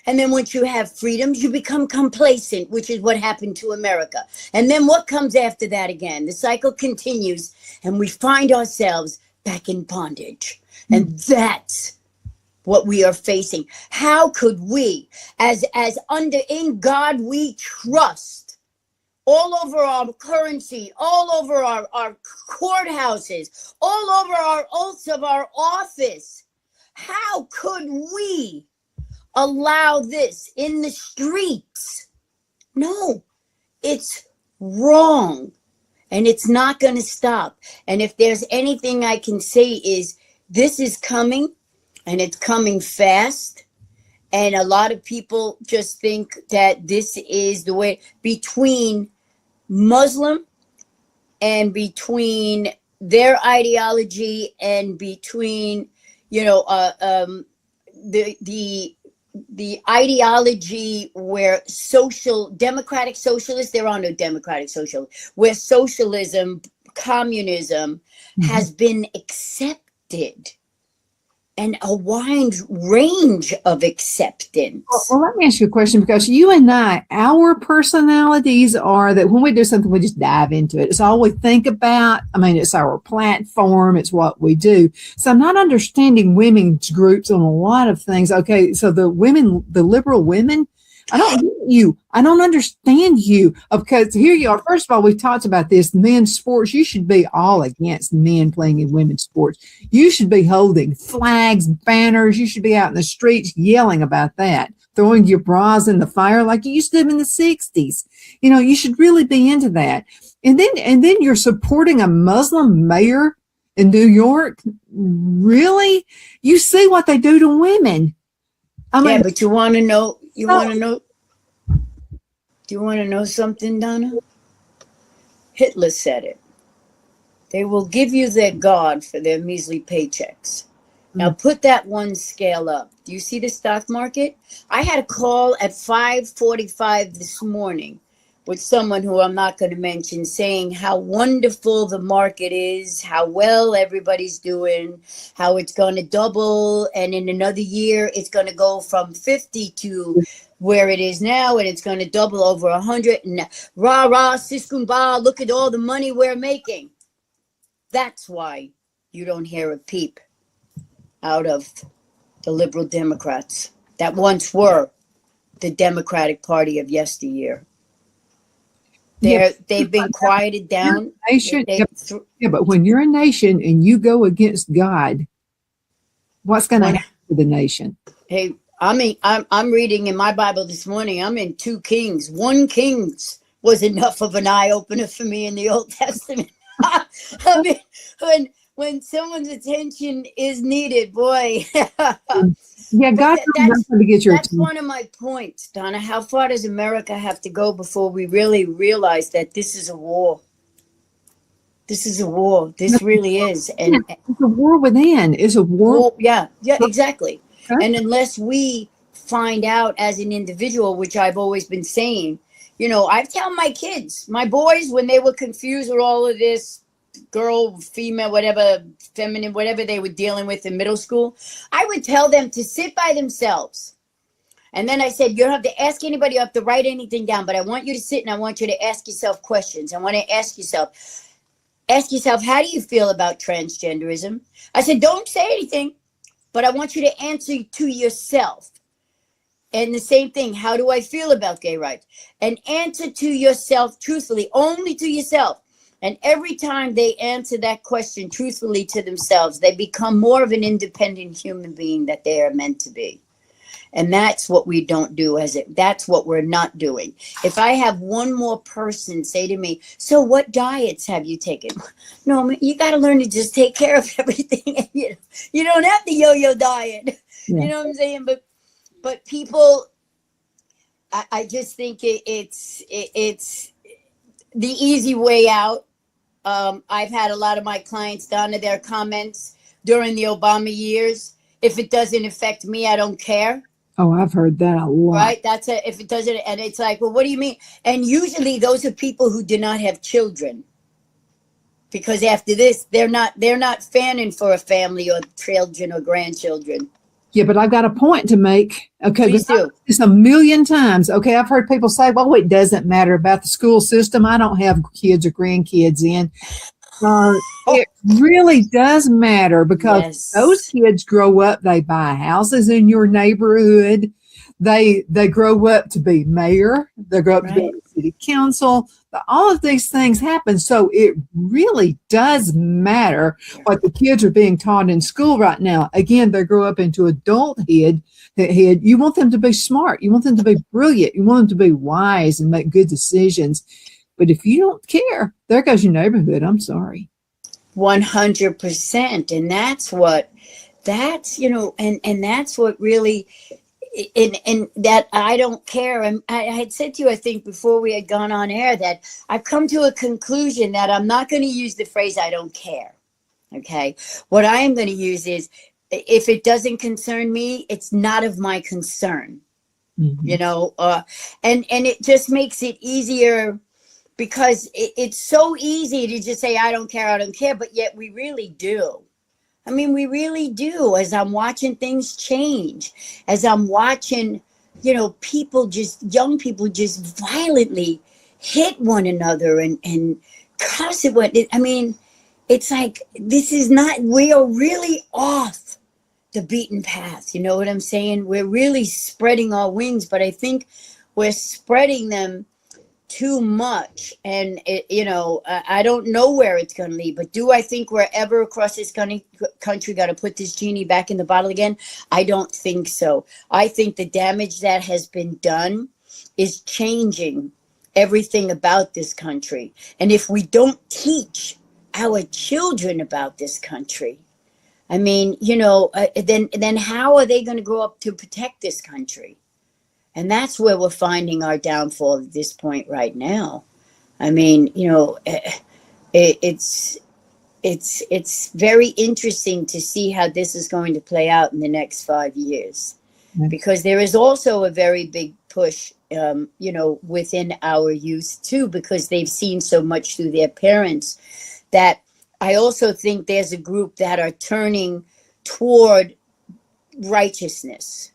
And then once you have freedoms, you become complacent, which is what happened to America. And then what comes after that again? The cycle continues and we find ourselves back in bondage. And that's what we are facing. How could we, as under in God we trust, all over our currency, all over our courthouses, all over our oaths of our office, how could we allow this in the streets? No, it's wrong, and it's not going to stop. And if there's anything I can say is this is coming, and it's coming fast. And a lot of people just think that this is the way between Muslim and between their ideology and between, you know, the ideology where democratic socialists, there are no democratic socialists, where socialism, communism has been accepted. And a wide range of acceptance. Well, let me ask you a question, because you and I, our personalities are that when we do something, we just dive into it. It's all we think about. I mean, it's our platform. It's what we do. So I'm not understanding women's groups on a lot of things. Okay, so the liberal women, I don't get you. I don't understand you. Because here you are. First of all, we've talked about this. Men's sports, you should be all against men playing in women's sports. You should be holding flags, banners. You should be out in the streets yelling about that, throwing your bras in the fire like you used to do in the 60s. You know, you should really be into that. And then you're supporting a Muslim mayor in New York. Really? You see what they do to women. I mean, yeah, but you want to know. Do you want to know something, Donna? Hitler said it. They will give you their God for their measly paychecks. Now put that one scale up. Do you see the stock market? I had a call at 5:45 this morning with someone who I'm not going to mention, saying how wonderful the market is, how well everybody's doing, how it's going to double, and in another year it's going to go from 50 to where it is now, and it's going to double over 100. And rah rah siskumba, look at all the money we're making. That's why you don't hear a peep out of the liberal Democrats that once were the Democratic Party of yesteryear. They've been quieted down. But when you're a nation and you go against God, what's going to happen to the nation? Hey, I mean, I'm reading in my Bible this morning. I'm in 2 Kings. 1 Kings was enough of an eye opener for me in the Old Testament. I mean, when someone's attention is needed, boy. Yeah, God knows how to get your attention. That's one of my points, Donna. How far does America have to go before we really realize that this is a war? This is a war. This really is. And it's a war within. It's a war. Yeah, exactly. Okay. And unless we find out as an individual, which I've always been saying, I tell my kids, my boys, when they were confused with all of this girl, female, whatever, feminine, whatever they were dealing with in middle school, I would tell them to sit by themselves. And then I said, you don't have to ask anybody, you have to write anything down, but I want you to sit and I want you to ask yourself questions. I want to ask yourself, how do you feel about transgenderism? I said, don't say anything, but I want you to answer to yourself. And the same thing, how do I feel about gay rights? And answer to yourself truthfully, only to yourself. And every time they answer that question truthfully to themselves, they become more of an independent human being that they are meant to be. And that's what we don't do that's what we're not doing. If I have one more person say to me, so what diets have you taken? No, you got to learn to just take care of everything. You don't have the yo-yo diet. Yeah. You know what I'm saying? But people, I just think it's the easy way out. I've had a lot of my clients down to their comments during the Obama years. If it doesn't affect me, I don't care. Oh, I've heard that a lot. Right? If it doesn't, and it's like, well, what do you mean? And usually those are people who do not have children. Because after this, they're not fanning for a family or children or grandchildren. Yeah, but I've got a point to make. Okay, please do. It's a million times. Okay, I've heard people say, well, it doesn't matter about the school system. I don't have kids or grandkids in. It really does matter because those kids grow up, they buy houses in your neighborhood. They grow up to be mayor. They grow up to be city council. All of these things happen. So it really does matter what the kids are being taught in school right now. Again, they grow up into adulthood. You want them to be smart. You want them to be brilliant. You want them to be wise and make good decisions. But if you don't care, there goes your neighborhood. I'm sorry. 100%. And that's what really, and that I don't care. And I had said to you, I think before we had gone on air, that I've come to a conclusion that I'm not going to use the phrase, I don't care. Okay. What I am going to use is, if it doesn't concern me, it's not of my concern, and it just makes it easier. Because it's so easy to just say, I don't care, but yet we really do. I mean, we really do. As I'm watching things change, as I'm watching, young people just violently hit one another and cuss at what, I mean, it's like, we are really off the beaten path. You know what I'm saying? We're really spreading our wings, but I think we're spreading them too much, and I don't know where it's going to lead, but do I think we're ever across this country got to put this genie back in the bottle again? I don't think so. I think the damage that has been done is changing everything about this country, and if we don't teach our children about this country, I mean, then how are they going to grow up to protect this country? And that's where we're finding our downfall at this point right now. I mean, it's very interesting to see how this is going to play out in the next 5 years, because there is also a very big push, within our youth too, because they've seen so much through their parents, that I also think there's a group that are turning toward righteousness.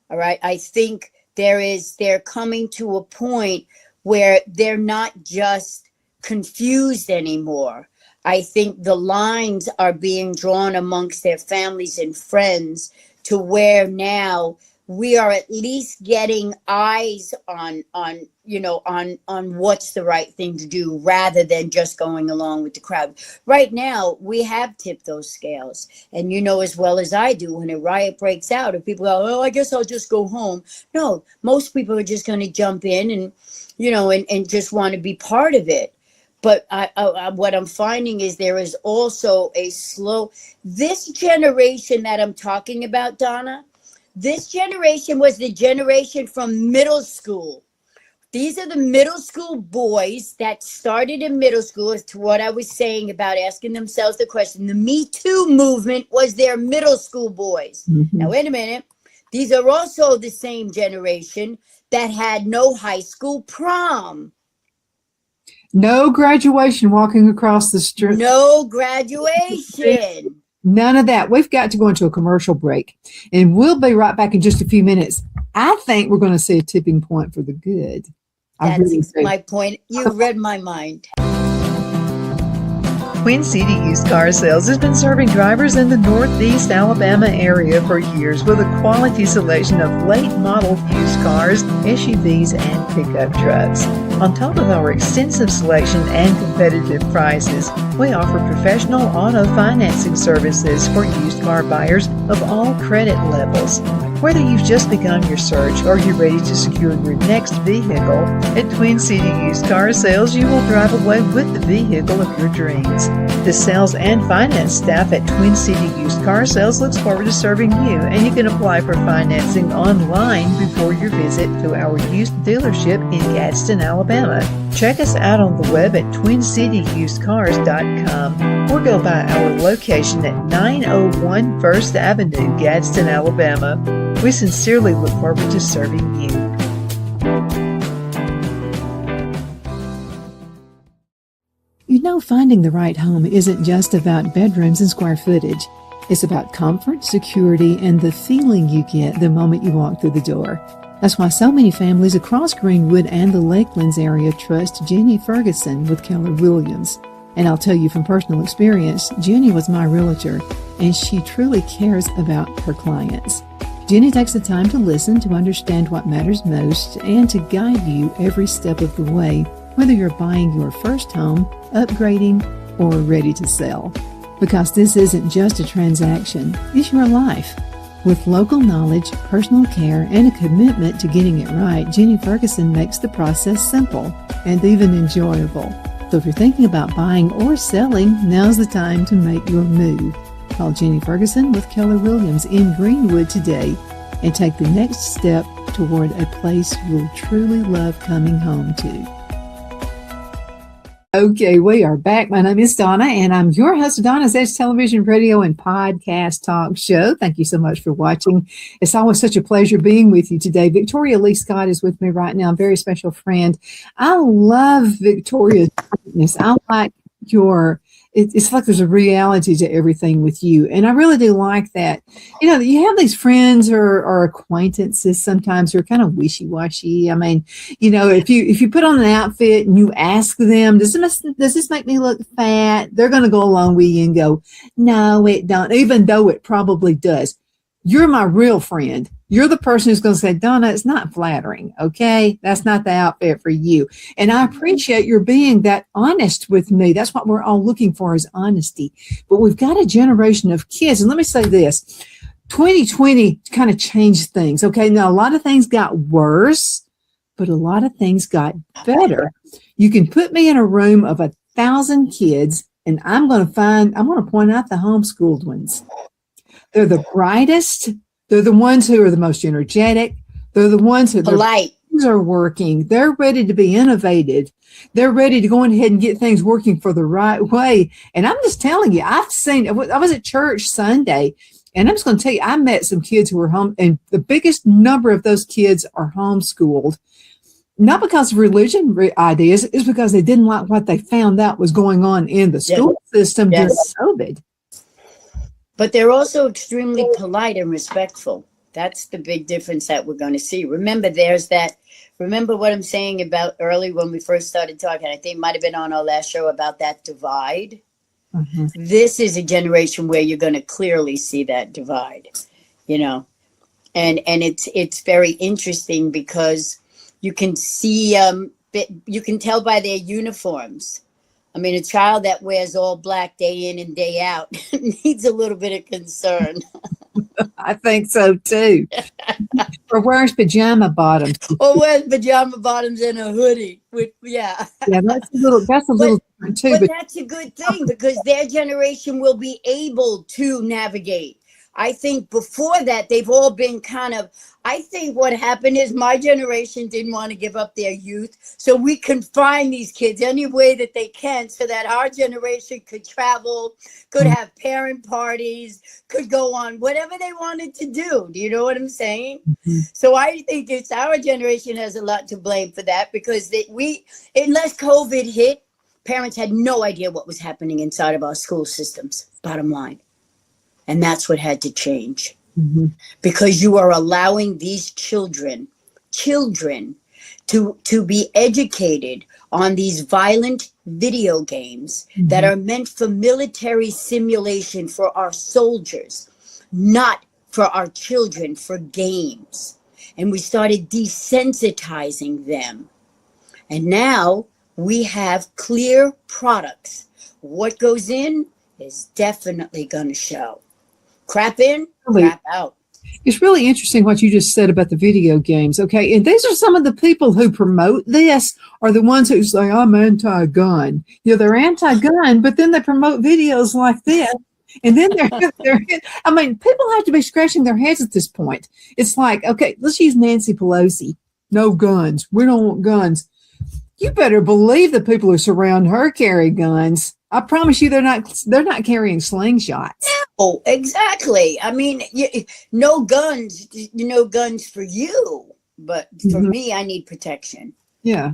All right. I think they're coming to a point where they're not just confused anymore. I think the lines are being drawn amongst their families and friends to where now we are at least getting eyes on what's the right thing to do, rather than just going along with the crowd. Right now, we have tipped those scales. And as well as I do, when a riot breaks out, if people go, oh, I guess I'll just go home. No, most people are just going to jump in and, and just want to be part of it. But what I'm finding is there is also this generation that I'm talking about, Donna, this generation was the generation from middle school. These are the middle school boys that started in middle school, as to what I was saying about asking themselves the question. The Me Too movement was their middle school boys. Mm-hmm. Now, wait a minute. These are also the same generation that had no high school prom. No graduation walking across the street. No graduation. None of that. We've got to go into a commercial break, and we'll be right back in just a few minutes. I think we're going to see a tipping point for the good. That's my point. You read my mind. Twin City Used Car Sales has been serving drivers in the Northeast Alabama area for years with a quality selection of late model used cars, SUVs, and pickup trucks. On top of our extensive selection and competitive prices, we offer professional auto financing services for used car buyers of all credit levels. Whether you've just begun your search or you're ready to secure your next vehicle, at Twin City Used Car Sales, you will drive away with the vehicle of your dreams. The sales and finance staff at Twin City Used Car Sales looks forward to serving you, and you can apply for financing online before your visit to our used dealership in Gadsden, Alabama. Check us out on the web at twincityusedcars.com or go by our location at 901 First Avenue, Gadsden, Alabama. We sincerely look forward to serving you. You know, finding the right home isn't just about bedrooms and square footage. It's about comfort, security, and the feeling you get the moment you walk through the door. That's why so many families across Greenwood and the Lakelands area trust Jenny Ferguson with Keller Williams. And I'll tell you from personal experience, Jenny was my realtor, and she truly cares about her clients. Jenny takes the time to listen, to understand what matters most, and to guide you every step of the way, whether you're buying your first home, upgrading, or ready to sell. Because this isn't just a transaction, it's your life. With local knowledge, personal care, and a commitment to getting it right, Jenny Ferguson makes the process simple and even enjoyable. So if you're thinking about buying or selling, now's the time to make your move. Call Jenny Ferguson with Keller Williams in Greenwood today and take the next step toward a place you'll truly love coming home to. Okay, we are back. My name is Donna, and I'm your host of Donna's Edge Television, Radio, and Podcast Talk Show. Thank you so much for watching. It's always such a pleasure being with you today. Victoria Lee Scott is with me right now, a very special friend. I love Victoria's greatness. I like it's like there's a reality to everything with you. And I really do like that. You know, you have these friends or acquaintances sometimes who are kind of wishy-washy. I mean, you know, if you put on an outfit and you ask them, does this make me look fat? They're going to go along with you and go, no, it don't, even though it probably does. You're my real friend. You're the person who's going to say, Donna, it's not flattering, okay? That's not the outfit for you. And I appreciate your being that honest with me. That's what we're all looking for, is honesty. But we've got a generation of kids. And let me say this, 2020 kind of changed things, okay? Now, a lot of things got worse, but a lot of things got better. You can put me in a room of 1,000 kids, and I'm going to point out the homeschooled ones. They're the brightest. They're the ones who are the most energetic. They're the ones who polite are working. They're ready to be innovative. They're ready to go ahead and get things working for the right way. And I'm just telling you, I was at church Sunday, and I'm just going to tell you, I met some kids who were home, and the biggest number of those kids are homeschooled. Not because of religion ideas, it's because they didn't like what they found out was going on in the school system during COVID. But they're also extremely polite and respectful. That's the big difference that we're going to see. Remember what I'm saying about early when we first started talking, I think it might have been on our last show about that divide. Mm-hmm. This is a generation where you're going to clearly see that divide, you know, and it's very interesting because you can see, you can tell by their uniforms. I mean, a child that wears all black day in and day out needs a little bit of concern. I think so too. Or wears pajama bottoms. Or wears pajama bottoms and a hoodie. Yeah, that's a little different too. But that's a good thing because their generation will be able to navigate. I think before that, they've all been kind of, I think what happened is my generation didn't want to give up their youth. So we confine these kids any way that they can so that our generation could travel, could have parent parties, could go on whatever they wanted to do. Do you know what I'm saying? So I think it's our generation has a lot to blame for that, because unless COVID hit, parents had no idea what was happening inside of our school systems, bottom line. And that's what had to change, because you are allowing these children to be educated on these violent video games that are meant for military simulation for our soldiers, not for our children, for games. And we started desensitizing them. And now we have clear products. What goes in is definitely going to show. Crap in, crap out. It's really interesting what you just said about the video games. Okay. And these are some of the people who promote this are the ones who say, I'm anti-gun. They're anti-gun, but then they promote videos like this. And then I mean, people have to be scratching their heads at this point. It's like, okay, let's use Nancy Pelosi. No guns. We don't want guns. You better believe the people who surround her carry guns. I promise you, they're not carrying slingshots. Oh, exactly. I mean, no guns for you, but for me, I need protection. Yeah.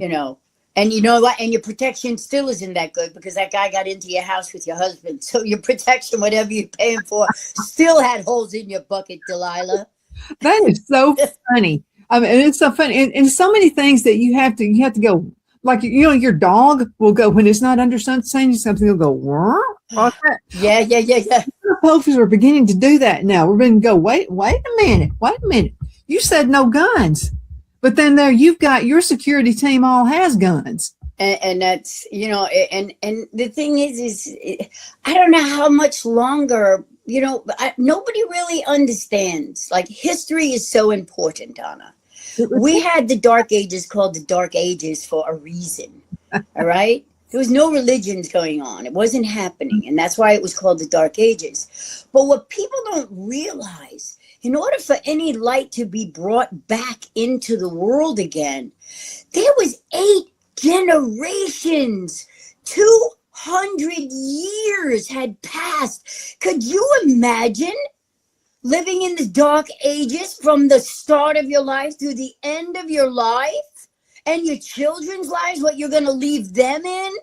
And you know what? And your protection still isn't that good, because that guy got into your house with your husband. So your protection, whatever you're paying for, still had holes in your bucket, Delilah. That is so funny. I mean, it's so funny. And so many things that you have to go. Like, your dog will go, when it's not under saying something, it'll go, like that. Yeah. Folks are beginning to do that now. We're going to go, wait a minute. You said no guns. But then there you've got your security team all has guns. And that's, and the thing is I don't know how much longer, nobody really understands. Like, history is so important, Donna. We had the Dark Ages called the Dark Ages for a reason, all right? There was no religions going on. It wasn't happening, and that's why it was called the Dark Ages. But what people don't realize, in order for any light to be brought back into the world again, there was 8 generations, 200 years had passed. Could you imagine living in the Dark Ages from the start of your life through the end of your life, and your children's lives, what you're going to leave them in?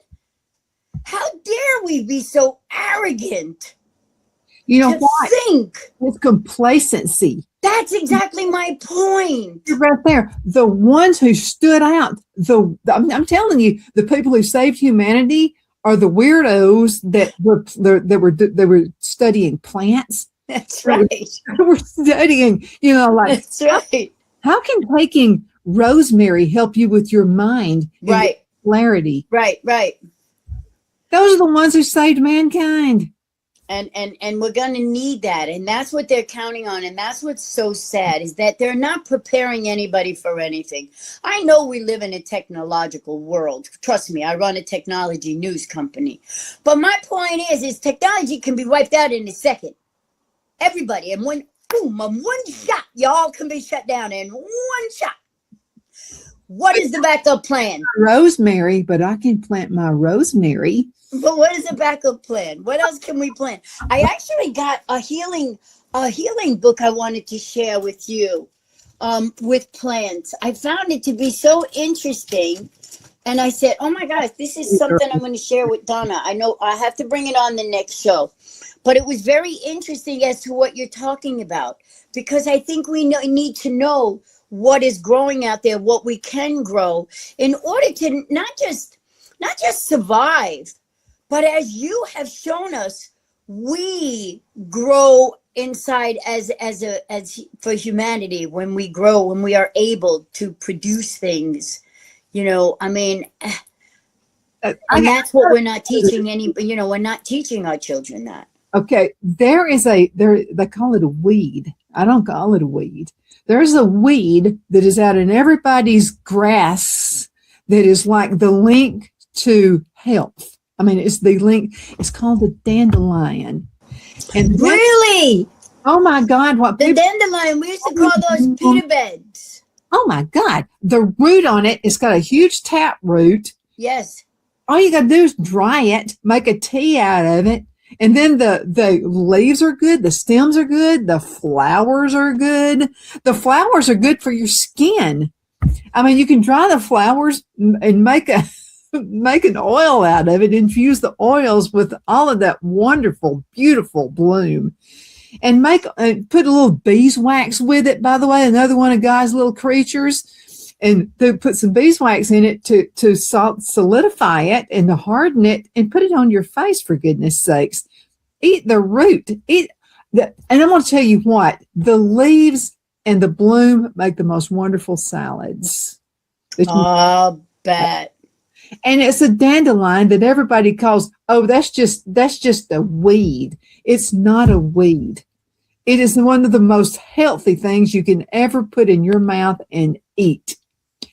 How dare we be so arrogant? You know what? Think. It's complacency. That's exactly my point. Right there. The ones who stood out, I'm telling you, the people who saved humanity are the weirdos that were studying plants. That's right. We're studying, That's right. How can taking rosemary help you with your mind? Right. Clarity. Right. Those are the ones who saved mankind. And we're going to need that. And that's what they're counting on. And that's what's so sad, is that they're not preparing anybody for anything. I know we live in a technological world. Trust me, I run a technology news company. But my point is technology can be wiped out in a second. Everybody, and one shot, y'all can be shut down in one shot. What is the backup plan? Rosemary, but I can plant my rosemary. But what is the backup plan? What else can we plan? I actually got a healing book I wanted to share with you, with plants. I found it to be so interesting. And I said, oh my gosh, this is something I'm going to share with Donna. I know I have to bring it on the next show. But it was very interesting as to what you're talking about, because I think we need to know what is growing out there, what we can grow, in order to not just survive, but as you have shown us, we grow inside as for humanity, when we grow, when we are able to produce things. I mean, and that's what we're not teaching we're not teaching our children that. Okay, they call it a weed. I don't call it a weed. There's a weed that is out in everybody's grass that is like the link to health. I mean, it's the link. It's called the dandelion. And really? Oh my God. What The people, dandelion, we used to call those pita beds. oh my God. The root on it, it's got a huge tap root. Yes. All you got to do is dry it, make a tea out of it. And then the leaves are good. The stems are good. The flowers are good. The flowers are good for your skin. I mean, you can dry the flowers and make an oil out of it, infuse the oils with all of that wonderful, beautiful bloom. And put a little beeswax with it, by the way, another one of God's little creatures. And they put some beeswax in it to solidify it and to harden it and put it on your face, for goodness sakes. Eat the root. And I'm going to tell you what, the leaves and the bloom make the most wonderful salads. I'll bet. And it's a dandelion that everybody calls, oh, that's just a weed. It's not a weed. It is one of the most healthy things you can ever put in your mouth and eat.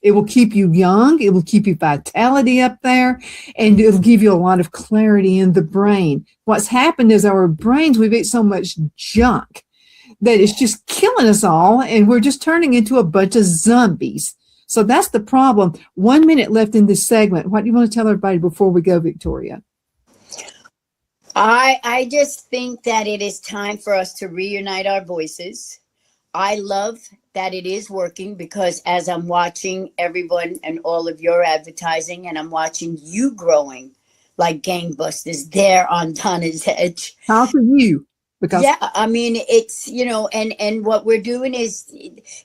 It will keep you young. It will keep your vitality up there, and it'll give you a lot of clarity in the brain. What's happened is our brains, we've ate so much junk that it's just killing us all, and we're just turning into a bunch of zombies. So that's the problem. 1 minute left in this segment. What do you want to tell everybody before we go, Victoria? I just think that it is time for us to reunite our voices. I love that it is working, because as I'm watching everyone and all of your advertising, and I'm watching you growing like gangbusters there on Donna's Edge. How for you? Because yeah, I mean, it's, and what we're doing is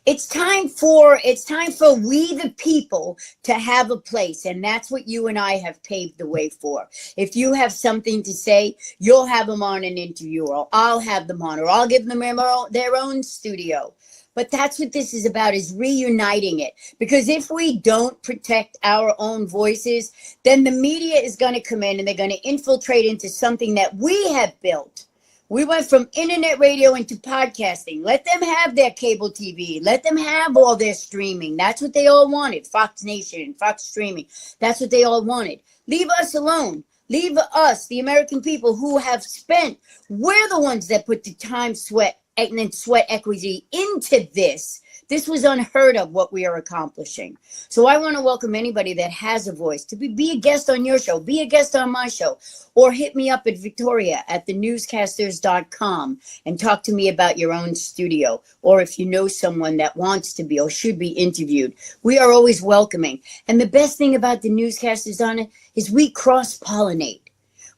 it's time for we the people to have a place. And that's what you and I have paved the way for. If you have something to say, you'll have them on an interview, or I'll have them on, or I'll give them their own studio. But that's what this is about, is reuniting it. Because if we don't protect our own voices, then the media is going to come in and they're going to infiltrate into something that we have built. We went from internet radio into podcasting. Let them have their cable TV. Let them have all their streaming. That's what they all wanted. Fox Nation, Fox Streaming. That's what they all wanted. Leave us alone. Leave us, the American people who have spent. We're the ones that put the time, sweat, and then sweat equity into this. This was unheard of, what we are accomplishing. So I want to welcome anybody that has a voice to be a guest on your show, be a guest on my show, or hit me up at victoria@thenewscasters.com and talk to me about your own studio. Or if you know someone that wants to be or should be interviewed, we are always welcoming. And the best thing about the Newscasters, Donna, is we cross-pollinate,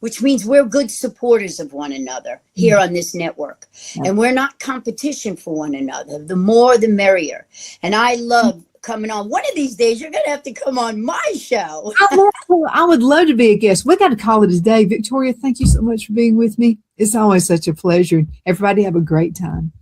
which means we're good supporters of one another here on this network. And we're not competition for one another. The more, the merrier. And I love coming on. One of these days, you're going to have to come on my show. I would love to be a guest. We got to call it a day. Victoria, thank you so much for being with me. It's always such a pleasure. Everybody have a great time.